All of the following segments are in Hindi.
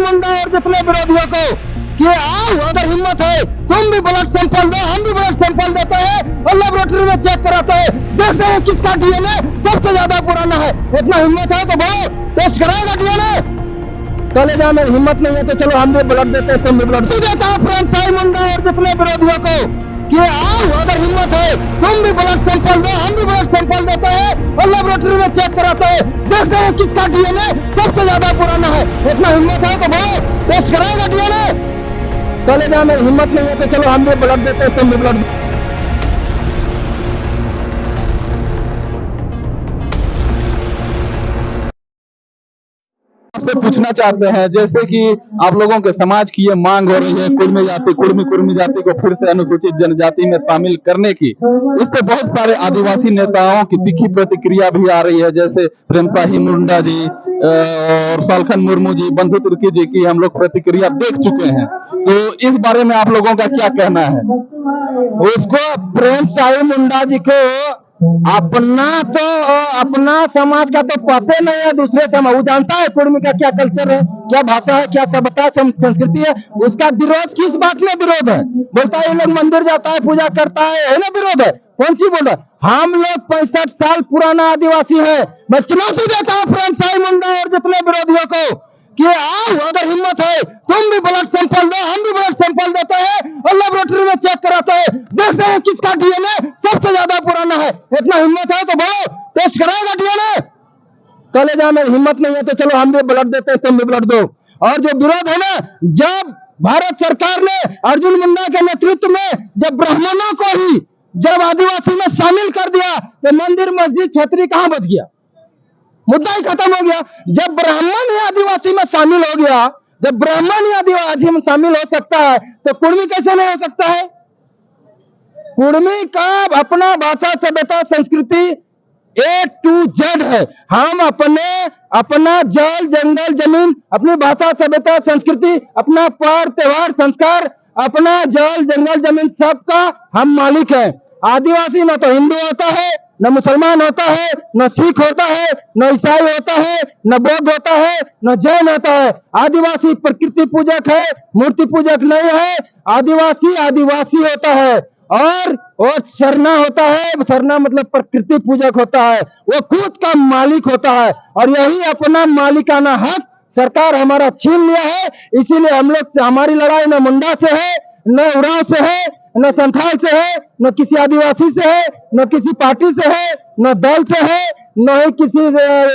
मुंडा और जितने विरोधियों को कि आओ, अगर हिम्मत है तुम भी ब्लड सैंपल दो, हम भी ब्लड सैंपल देते हैं और लेबोरेटरी में चेक कराते हैं, देखते हैं किसका डीएनए सबसे ज्यादा पुराना है। इतना हिम्मत है तो बोलो, टेस्ट कराएगा डीएनए? कॉलेजा में हिम्मत नहीं है तो चलो हम भी ब्लड देते हैं, तुम भी ब्लड देता है। फ्रेंड साई मुंडा और जितने विरोधियों को कि आओ, अगर हिम्मत है तुम भी ब्लड सैंपल दो, हम भी ब्लड सैंपल देते हैं और लेबोरेटरी में चेक कराते हैं, देखते हैं किसका डीएनए सबसे ज्यादा पुराना है। इतना हिम्मत है तो बोलो, टेस्ट कराएगा डीएनए? कॉलेजा में हिम्मत नहीं है तो चलो हम भी ब्लड देते हैं, तुम भी ब्लड। आपसे पूछना चाहते हैं, जैसे कि आप लोगों के समाज की ये मांग हो रही है कुर्मी जाति को फिर से अनुसूचित जनजाति में शामिल करने की, इस पे बहुत सारे आदिवासी नेताओं की तीखी प्रतिक्रिया भी आ रही है, जैसे प्रेमसाही मुंडा जी और सालखन मुर्मू जी, बंधु तिर्की जी की हम लोग प्रतिक्रिया देख चुके हैं। तो इस बारे में आप लोगों का क्या कहना है? उसको प्रेमसाही मुंडा जी को अपना समाज का तो पता नहीं है, दूसरे समाज वो जानता है कुर्मी का क्या कल्चर है, क्या भाषा है, क्या सभ्यता संस्कृति है। उसका विरोध किस बात में विरोध है? बोलता है ये लोग मंदिर जाता है, पूजा करता है ना विरोध है? कौन सी बोल रहा है? हम लोग 65 साल पुराना आदिवासी है। मैं चुनौती देता हूँ प्रेमसाही मुंडा और जितने विरोधियों को कि आओ, अगर हिम्मत है तुम भी ब्लड सैंपल दो, हम भी ब्लड सैंपल देते हैं और लेबोरेटरी में चेक कराते हैं, देखते हैं किसका डीएनए सबसे ज्यादा पुराना है। इतना हिम्मत है तो बोलो, टेस्ट कराएगा डीएनए? कॉलेजा में हिम्मत नहीं है तो चलो हम भी ब्लड देते हैं, तुम भी ब्लड दो। और जो विरोध है ना, जब भारत सरकार ने अर्जुन मुंडा के नेतृत्व में जब ब्राह्मणों को ही जब आदिवासी में शामिल कर दिया तो मंदिर मस्जिद छतरी कहां बच गया? मुद्दा ही खत्म हो गया। जब ब्राह्मण ही आदिवासी में शामिल हो गया, जब ब्राह्मण ही आदिवासी में शामिल हो सकता है तो कुर्मी कैसे नहीं हो सकता है? कुर्मी का अपना भाषा सभ्यता संस्कृति A to Z है। हम अपना जल जंगल जमीन, अपनी भाषा सभ्यता संस्कृति, अपना पर्व त्योहार संस्कार, अपना जल जंगल जमीन सबका हम मालिक हैं। आदिवासी न तो हिंदू होता है, न मुसलमान होता है, न सिख होता है, न ईसाई होता है, न बौद्ध होता है, न जैन होता है। आदिवासी प्रकृति पूजक है, मूर्ति पूजक नहीं है। आदिवासी आदिवासी होता है और सरना होता है। सरना मतलब प्रकृति पूजक होता है, वो खुद का मालिक होता है। और यही अपना मालिकाना हक सरकार हमारा छीन लिया है। इसीलिए हम लोग, हमारी लड़ाई न मुंडा से है, न उरांव से है, न संथाल से है, न किसी आदिवासी से है, न किसी पार्टी से है, न दल से है, न ही किसी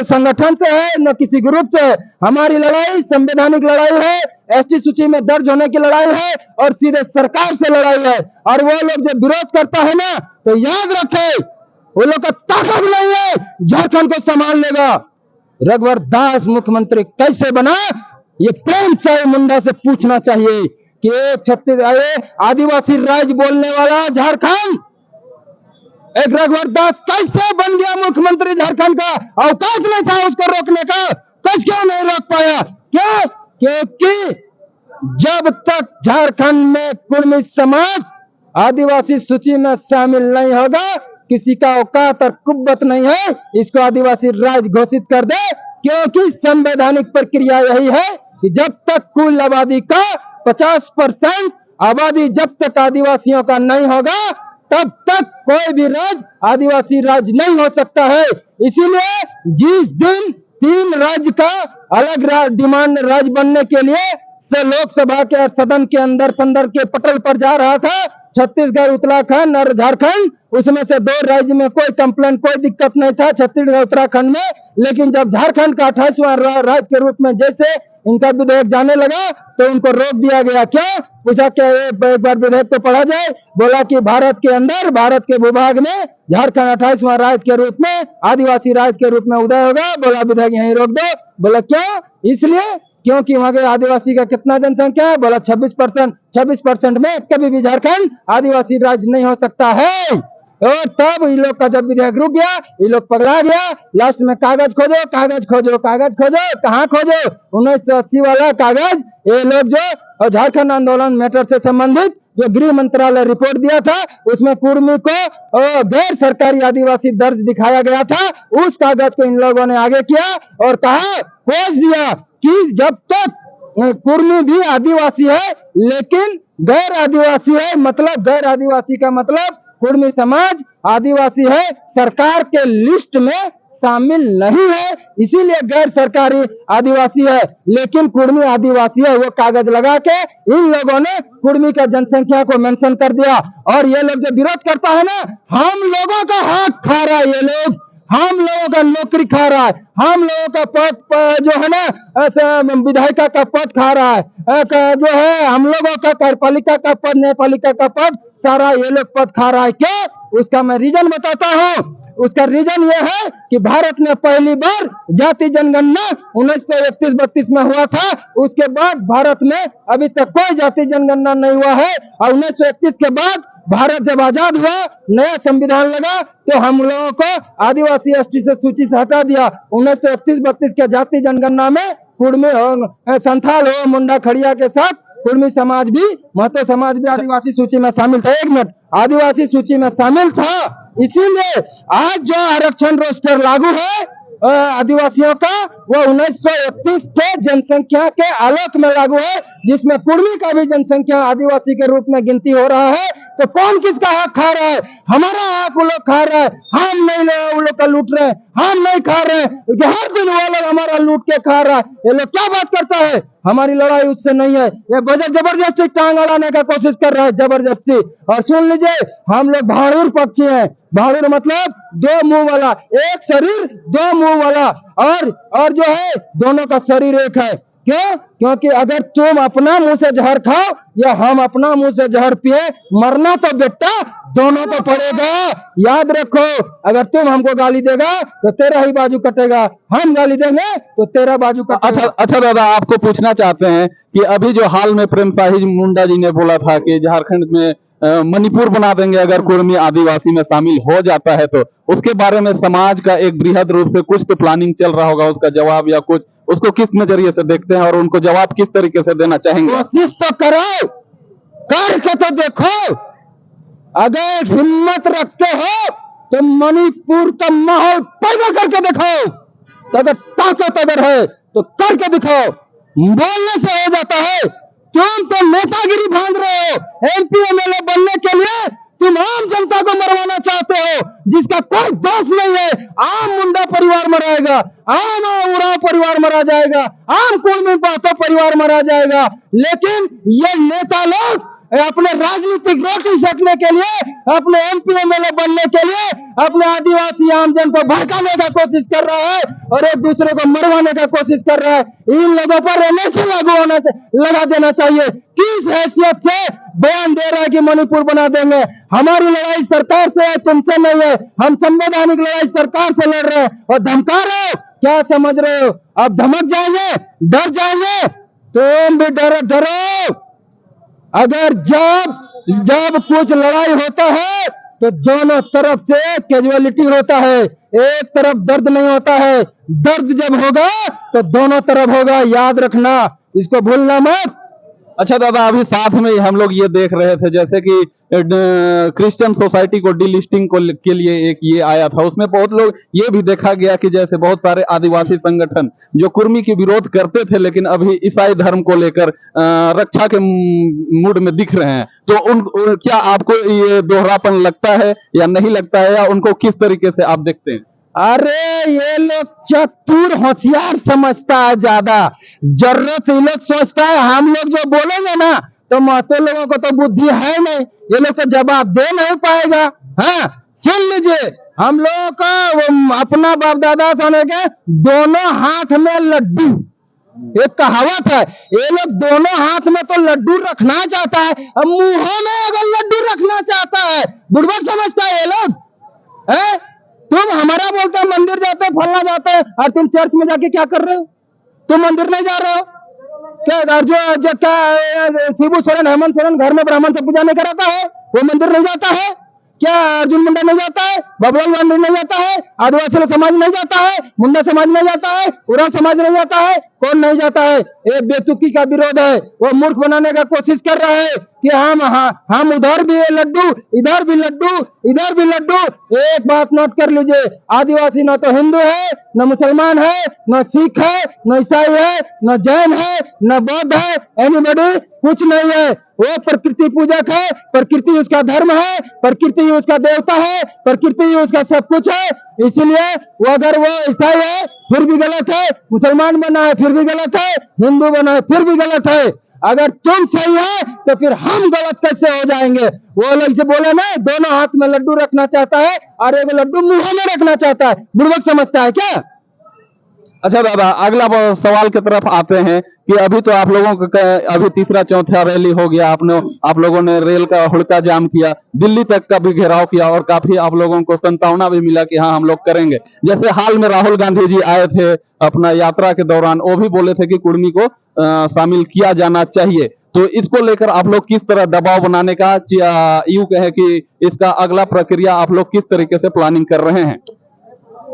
संगठन से है, न किसी ग्रुप से है। हमारी लड़ाई संवैधानिक लड़ाई है, एसटी सूची में दर्ज होने की लड़ाई है और सीधे सरकार से लड़ाई है। और वो लोग जो विरोध करता है ना, तो याद रखे वो लोग का ताकत नहीं है झारखंड को संभाल लेगा। रघुवर दास मुख्यमंत्री कैसे बना, ये प्रेमसाही मुंडा से पूछना चाहिए कि छत्तीसगढ़ आदिवासी राज्य बोलने वाला झारखंड, एक रघुवर दास कैसे बन गया मुख्यमंत्री झारखंड का? अवकाश नहीं था उसको रोकने का, कैसे क्यों नहीं रोक पाया? क्यों? क्योंकि जब तक झारखंड में कुर्मी समाज आदिवासी सूची में शामिल नहीं होगा, किसी का औकात और कुव्वत नहीं है इसको आदिवासी राज्य घोषित कर दे। क्योंकि संवैधानिक प्रक्रिया यही है कि जब तक कुल आबादी का 50% आबादी जब तक आदिवासियों का नहीं होगा, तब तक कोई भी राज्य आदिवासी राज्य नहीं हो सकता है। इसीलिए जिस दिन 3 राज्य का अलग डिमांड राज्य बनने के लिए से लोकसभा के सदन के अंदर संदर्भ के पटल पर जा रहा था, छत्तीसगढ़, उत्तराखंड और झारखंड, उसमें से 2 राज्य में कोई कंप्लेंट, कोई दिक्कत नहीं था, छत्तीसगढ़ उत्तराखंड में। लेकिन जब झारखंड का 28वां राज्य के रूप में जैसे इनका विधेयक जाने लगा तो उनको रोक दिया गया। क्या पूछा? क्या एक बार विधेयक तो पढ़ा जाए? बोला कि भारत के अंदर, भारत के भूभाग में झारखंड 28वां राज्य के रूप में, आदिवासी राज्य के रूप में उदय होगा। बोला विधेयक यहीं रोक दो। बोला क्यों? इसलिए क्योंकि वहां के आदिवासी का कितना जनसंख्या है? बोला 26%। 26% में कभी भी झारखंड आदिवासी राज्य नहीं हो सकता है। और तब इन लोग का जब विधेयक रुक गया, ये लोग पगला गया। लास्ट में कागज खोजो, कागज खोजो, कागज खोजो, कहाँ खोजो? 1980 वाला कागज। ये लोग जो झारखंड आंदोलन मैटर से संबंधित जो गृह मंत्रालय रिपोर्ट दिया था, उसमें कुर्मी को गैर सरकारी आदिवासी दर्ज दिखाया गया था। उस कागज को इन लोगों ने आगे किया और कहा, खोज दिया कि जब तक कुर्मी भी आदिवासी है लेकिन गैर आदिवासी है। मतलब गैर आदिवासी का मतलब कुर्मी समाज आदिवासी है, सरकार के लिस्ट में शामिल नहीं है, इसीलिए गैर सरकारी आदिवासी है। लेकिन कुर्मी आदिवासी है, वो कागज लगा के इन लोगों ने कुर्मी का जनसंख्या को मेंशन कर दिया। और ये लोग जो विरोध करता है ना, हम लोगों का हक खा रहा है ये लोग, हम लोगों का नौकरी खा रहा है, हम लोगों का पद जो है ना विधायिका का पद खा रहा है, जो है हम लोगों का कार्यपालिका का पद, न्यायपालिका का पद, सारा ये लोग पद खा रहा है। क्यों? उसका मैं रीजन बताता हूँ। उसका रीजन ये है कि भारत में पहली बार जाति जनगणना 1931-32 में हुआ था। उसके बाद भारत में अभी तक कोई जाति जनगणना नहीं हुआ है। और 1931 के बाद भारत जब आजाद हुआ, नया संविधान लगा, तो हम लोगों को आदिवासी एसटी से सूची से हटा दिया। 1931-32 के जाति जनगणना में कुर्मी हो, संथाल हो, मुंडा खड़िया के साथ कुर्मी समाज भी, महतो समाज भी आदिवासी सूची में शामिल था। 1 मिनट, आदिवासी सूची में शामिल था। इसीलिए आज जो आरक्षण रोस्टर लागू है आदिवासियों का, वो 1931 के जनसंख्या के आलोक में लागू है, जिसमें कुर्मी का भी जनसंख्या आदिवासी के रूप में गिनती हो रहा है। तो कौन किसका हक खा रहा है? हमारा हक वो लोग खा रहा है, हम नहीं वो लोग का लूट रहे हैं, हम नहीं खा रहे हैं, क्योंकि हर दिन वो लोग हमारा लूट के खा रहा है। ये लोग क्या बात करता है? हमारी लड़ाई उससे नहीं है। ये बजट जबरदस्ती टांग अड़ाने का कोशिश कर रहा है, जबरदस्ती। और सुन लीजिए, हम लोग भाड़ूर पक्षी हैं। भाड़ूर मतलब 2 मुंह वाला, एक शरीर 2 मुंह वाला, और जो है दोनों का शरीर एक है। क्यों? क्योंकि अगर तुम अपना मुंह से जहर खाओ या हम अपना मुंह से जहर पिए, मरना तो बेटा दोनों को पड़ेगा। याद रखो, अगर तुम हमको गाली देगा तो तेरा ही बाजू कटेगा, हम गाली देंगे तो तेरा बाजू कटेगा। अच्छा दादा, आपको पूछना चाहते हैं कि अभी जो हाल में प्रेम साहिब मुंडा जी ने बोला था कि झारखंड में मणिपुर बना देंगे अगर कुर्मी आदिवासी में शामिल हो जाता है, तो उसके बारे में समाज का एक बृहद रूप से कुछ तो प्लानिंग चल रहा होगा, उसका जवाब या कुछ, उसको किस नजरिए से देखते हैं और उनको जवाब किस तरीके से देना चाहेंगे? कोशिश तो करो, करके तो देखो। अगर हिम्मत रखते हो तो मणिपुर का माहौल पैदा करके दिखाओ। तो अगर ताकत अगर है तो करके दिखाओ। बोलने से हो जाता है। तुम तो नेतागिरी भांज रहे हो। MP MLA बनने के लिए तुम आम जनता को मरवाना चाहते हो, जिसका कोई दोष नहीं है। आम मुंडा परिवार मराएगा, आम उराव परिवार मरा जाएगा, आम कुर्मी पातो परिवार मरा जाएगा। लेकिन ये नेता लोग अपने राजनीतिक रोटी सेकने के लिए, अपने MP MLA बनने के लिए अपने आदिवासी आम जन को भड़काने का कोशिश कर रहा है और एक दूसरे को मरवाने का कोशिश कर रहा है। इन लोगों पर NSA लागू होना लगा देना चाहिए। किस हैसियत से बयान दे रहा है कि मणिपुर बना देंगे? हमारी लड़ाई सरकार से है, तुमसे नहीं है। हम संवैधानिक लड़ाई सरकार से लड़ रहे हैं और धमका रहे हो। क्या समझ रहे हो? अब धमक जाएंगे, डर जाएंगे? तुम भी डरो। अगर जब कुछ लड़ाई होता है तो दोनों तरफ से कैजुअलिटी होता है, एक तरफ दर्द नहीं होता है। दर्द जब होगा तो दोनों तरफ होगा, याद रखना, इसको भूलना मत। अच्छा दादा, अभी साथ में हम लोग ये देख रहे थे जैसे कि क्रिश्चियन सोसाइटी को डीलिस्टिंग के लिए एक ये आया था, उसमें बहुत लोग ये भी देखा गया कि जैसे बहुत सारे आदिवासी संगठन जो कुर्मी की विरोध करते थे लेकिन अभी ईसाई धर्म को लेकर रक्षा के मूड में दिख रहे हैं, तो क्या आपको ये दोहरापन लगता है या नहीं लगता है, या उनको किस तरीके से आप देखते हैं? अरे ये लोग चतुर होशियार समझता है ज्यादा। जरूरत ये लोग सोचता है हम लोग जो बोलेंगे ना तो महतो लोगों को तो बुद्धि है नहीं, ये लोग से जवाब दे नहीं पाएगा। हाँ, सुन लीजिए, हम लोगों का अपना बाप दादा सोने के दोनों हाथ में लड्डू, एक कहावत है, ये लोग दोनों हाथ में तो लड्डू रखना चाहता है, अब मुंहों में अगर लड्डू रखना चाहता है, बुड़बक समझता है ये लोग। है तुम हमारा बोलते हो मंदिर जाते हो, फलना जाते हो, और तुम चर्च में जाके क्या कर रहे हो? तुम मंदिर नहीं जा रहे हो क्या? जो क्या शिबू सोरेन, हेमंत सोरेन घर में ब्राह्मण से पूजा नहीं कराता है, वो मंदिर नहीं जाता है क्या? अर्जुन मुंडा नहीं जाता है, बबुलाल मंदिर नहीं जाता है, आदिवासी समाज नहीं जाता है, मुंडा समाज नहीं जाता है, उराव समाज नहीं जाता है, कौन नहीं जाता है? ये बेतुकी का विरोध है, वो मूर्ख बनाने का कोशिश कर रहा है। कि हम उधर भी है लड्डू, इधर भी लड्डू, इधर भी लड्डू। एक बात नोट कर लीजिए, आदिवासी न तो हिंदू है, न मुसलमान है, न सिख है, न ईसाई है, न जैन है, न बौद्ध है, एनीबॉडी कुछ नहीं है। वो प्रकृति पूजक है, प्रकृति उसका धर्म है, प्रकृति उसका देवता है, प्रकृति उसका सब कुछ है। इसलिए वो अगर वो ईसाई है फिर भी गलत है, मुसलमान बना है फिर भी गलत है, हिंदू बना है फिर भी गलत है। अगर तुम सही है तो फिर हम गलत कैसे हो जाएंगे? वो लोग से बोले ना, दोनों हाथ में लड्डू रखना चाहता है और एक लड्डू मुंह में रखना चाहता है, बुड़बक समझता है क्या? अच्छा दादा, अगला सवाल की तरफ आते हैं कि अभी तो आप लोगों का अभी तीसरा चौथा रैली हो गया, आप लोगों ने रेल का हुड़का जाम किया, दिल्ली तक का भी घेराव किया और काफी आप लोगों को संतावना भी मिला कि हाँ हम लोग करेंगे। जैसे हाल में राहुल गांधी जी आए थे अपना यात्रा के दौरान, वो भी बोले थे कि कुर्मी को शामिल किया जाना चाहिए। तो इसको लेकर आप लोग किस तरह दबाव बनाने का, यूं कहे कि इसका अगला प्रक्रिया आप लोग किस तरीके से प्लानिंग कर रहे हैं?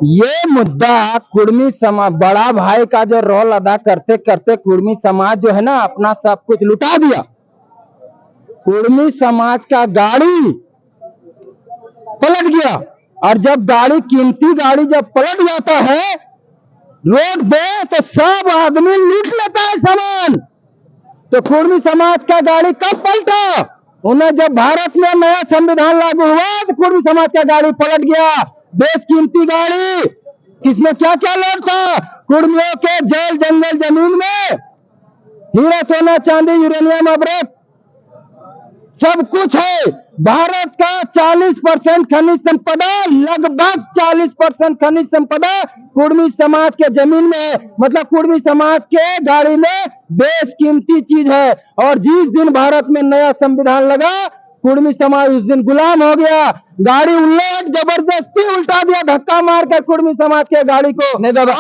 ये मुद्दा कुर्मी समाज बड़ा भाई का जो रोल अदा करते करते कुर्मी समाज जो है ना अपना सब कुछ लुटा दिया। कुर्मी समाज का गाड़ी पलट गया, और जब गाड़ी, कीमती गाड़ी जब पलट जाता है रोड पे, तो सब आदमी लूट लेता है सामान। तो कुर्मी समाज का गाड़ी कब पलटा? उन्हें जब भारत में नया संविधान लागू हुआ तो कुर्मी समाज का गाड़ी पलट गया। बेशकीमती गाड़ी, किसमें क्या क्या लोड था? कुर्मियों के जल जंगल जमीन में हीरा सोना चांदी यूरेनियम अब्रक सब कुछ है। भारत का 40% खनिज संपदा, लगभग 40% खनिज संपदा कुर्मी समाज के जमीन में है। मतलब कुर्मी समाज के गाड़ी में बेशकीमती चीज है। और जिस दिन भारत में नया संविधान लगा, कुर्मी समाज उस दिन गुलाम हो गया। गाड़ी उलट जबरदस्ती उल्टा दिया, धक्का मारकर कुर्मी समाज के गाड़ी को। नहीं दादा,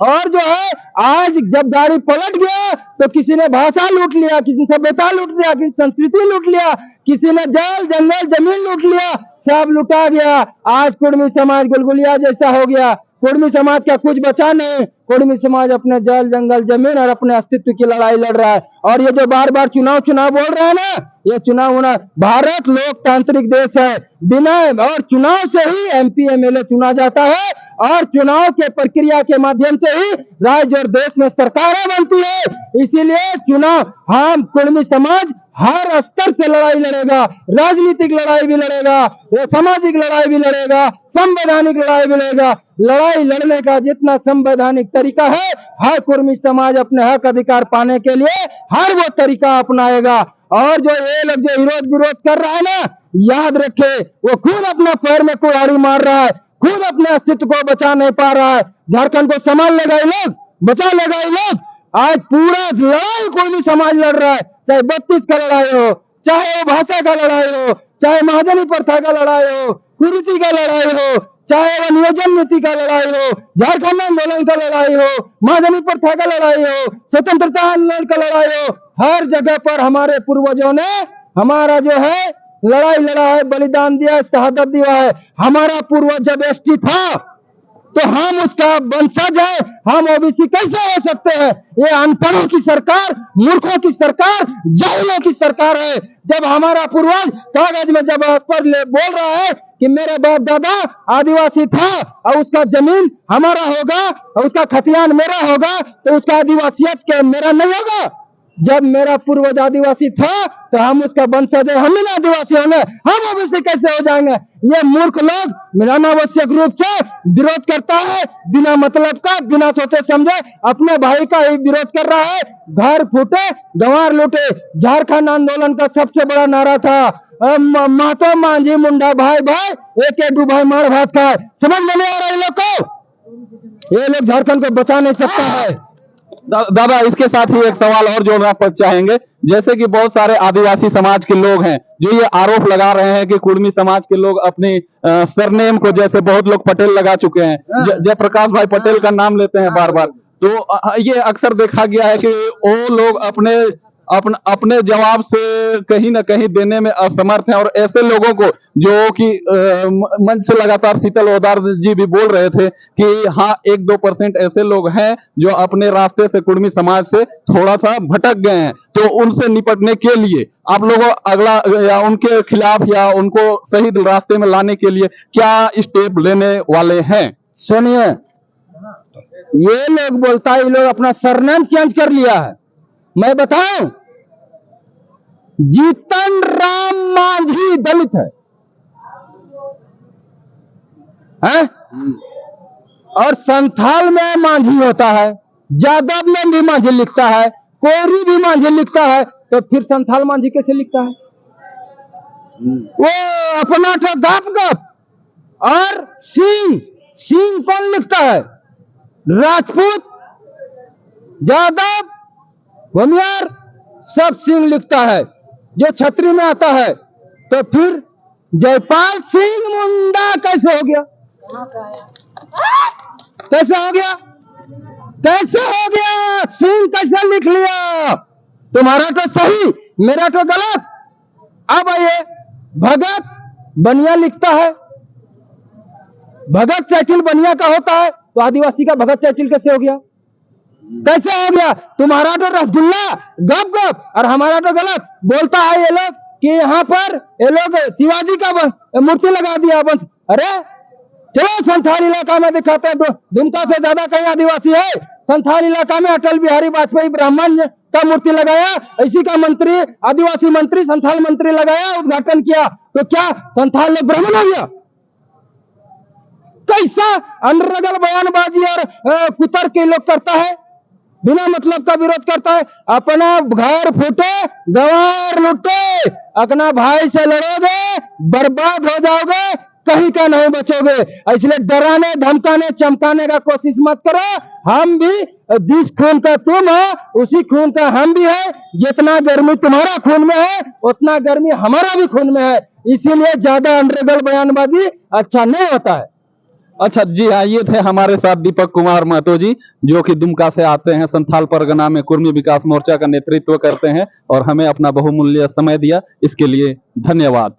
और जो है आज जब गाड़ी पलट गया तो किसी ने भाषा लूट लिया, किसी सभ्यता लूट लिया, किसी संस्कृति लूट लिया, किसी ने जल जंगल जमीन लूट लिया, सब लुटा गया। आज कुर्मी समाज गुलगुलिया जैसा हो गया। कुर्मी समाज का कुछ बचा नहीं। कुर्मी समाज अपने जल जंगल जमीन और अपने अस्तित्व की लड़ाई लड़ रहा है। और ये जो बार बार चुनाव बोल रहा है ना, ये चुनाव होना, भारत लोकतांत्रिक देश है, बिना और चुनाव से ही MP MLA चुना जाता है, और चुनाव के प्रक्रिया के माध्यम से ही राज्य और देश में सरकारें बनती है। इसीलिए चुनाव, हम कुर्मी समाज हर स्तर से लड़ाई लड़ेगा, राजनीतिक लड़ाई भी लड़ेगा, सामाजिक लड़ाई भी लड़ेगा, संवैधानिक लड़ाई भी लड़ेगा। लड़ाई लड़ने का जितना संवैधानिक तरीका है, हर कुर्मी समाज अपने हक अधिकार पाने के लिए हर वो तरीका अपनाएगा। और जो ये लोग जो विरोध कर रहा है ना, याद रखे वो खुद अपना पैर में कुल्हाड़ी मार रहा है, खुद अपने अस्तित्व को बचा नहीं पा रहा है। झारखंड को संभाल लेगा ये लोग, बचा लेगा ये लोग? आज पूरा लड़ाई कुर्मी समाज लड़ रहा है, चाहे 32 का लड़ाई हो, चाहे भाषा का लड़ाई हो, चाहे महाजनी प्रथा का लड़ाई हो, कुरीति का लड़ाई हो, चाहे वो नियोजन नीति का लड़ाई हो, झारखंड आंदोलन का लड़ाई हो, महाजनी प्रथा का लड़ाई हो, स्वतंत्रता आंदोलन का लड़ाई हो, हर जगह पर हमारे पूर्वजों ने हमारा जो है लड़ाई लड़ा है, बलिदान दिया है, शहादत दिया है। हमारा पूर्वज जब ST था तो हम उसका वंशज है, हम OBC कैसे हो सकते हैं? ये अनपढ़ों की सरकार, मूर्खों की सरकार, जाहिलों की सरकार है। जब हमारा पूर्वज कागज में जब पर बोल रहा है कि मेरे बाप दादा आदिवासी था और उसका जमीन हमारा होगा और उसका खतियान मेरा होगा, तो उसका आदिवासियत के मेरा नहीं होगा। जब मेरा पूर्वज आदिवासी था तो हम उसका वंशज है, हम ही आदिवासी होंगे, हम OBC कैसे हो जाएंगे? ये मूर्ख लोग मिलानावश्यक रूप से विरोध करता है, बिना मतलब का, बिना सोचे समझे अपने भाई का ही विरोध कर रहा है। घर फूटे गंवार लूटे, झारखंड आंदोलन का सबसे बड़ा नारा था महतो मांझी मुंडा भाई भाई, एक डूबाई मार भात खाए। समझ में नहीं आ रहा है लोग को? ये लोग झारखंड को बचा नहीं सकता है। दादा, इसके साथ ही एक सवाल और जोड़ना चाहेंगे। जैसे कि बहुत सारे आदिवासी समाज के लोग हैं जो ये आरोप लगा रहे हैं कि कुर्मी समाज के लोग अपनी सरनेम को, जैसे बहुत लोग पटेल लगा चुके हैं, जयप्रकाश भाई पटेल का नाम लेते हैं बार बार, तो ये अक्सर देखा गया है कि वो लोग अपने अपने जवाब से कहीं ना कहीं देने में असमर्थ हैं। और ऐसे लोगों को जो कि मंच से लगातार शीतल ओदार जी भी बोल रहे थे कि हाँ 1-2% ऐसे लोग हैं जो अपने रास्ते से कुर्मी समाज से थोड़ा सा भटक गए हैं, तो उनसे निपटने के लिए आप लोगों अगला या उनके खिलाफ या उनको सही रास्ते में लाने के लिए क्या स्टेप लेने वाले हैं? सुनिए, ये लोग बोलता है ये लोग अपना सरनेम चेंज कर लिया है। मैं बताऊं, जीतन राम मांझी दलित है? और संथाल में मांझी होता है, जादव में भी मांझी लिखता है, कोरी भी मांझी लिखता है, तो फिर संथाल मांझी कैसे लिखता है? वो अपना तो गप गप और सिंह, सिंह कौन लिखता है? राजपूत, जादव, भूमियार सब सिंह लिखता है। जो छतरी में आता है तो फिर जयपाल सिंह मुंडा कैसे हो गया? कैसे हो गया? कैसे हो गया? सिंह कैसे लिख लिया? तुम्हारा तो सही, मेरा तो गलत। अब आइए, भगत बनिया लिखता है, भगत टाइटल बनिया का होता है, तो आदिवासी का भगत टाइटल कैसे हो गया? कैसे हो गया? तुम्हारा तो रसगुल्ला गप गप और हमारा तो गलत। बोलता है ये लोग कि यहाँ पर ये लोग शिवाजी का मूर्ति लगा दिया बंस। अरे चलो संथाल इलाका में दिखाते हैं, दुमका से ज्यादा कहीं आदिवासी है। संथाल इलाका में अटल बिहारी वाजपेयी ब्राह्मण का मूर्ति लगाया, इसी का मंत्री, आदिवासी मंत्री, संथाल मंत्री लगाया, उद्घाटन किया, तो क्या संथाल लोग ब्राह्मण हो गया? कैसा अनरगल बयानबाजी और कुतर के लोग करता है, बिना मतलब का विरोध करता है। अपना घर फूटे गंवार लुटे, अपना भाई से लड़ोगे बर्बाद हो जाओगे, कहीं का नहीं बचोगे। इसलिए डराने धमकाने चमकाने का कोशिश मत करो। हम भी जिस खून का तुम हो उसी खून का हम भी है। जितना गर्मी तुम्हारा खून में है उतना गर्मी हमारा भी खून में है। इसीलिए ज्यादा अनरगल बयानबाजी अच्छा नहीं होता है। अच्छा जी हाँ, ये थे हमारे साथ दीपक कुमार महतो जी, जो कि दुमका से आते हैं, संथाल परगना में कुर्मी विकास मोर्चा का नेतृत्व करते हैं और हमें अपना बहुमूल्य समय दिया, इसके लिए धन्यवाद।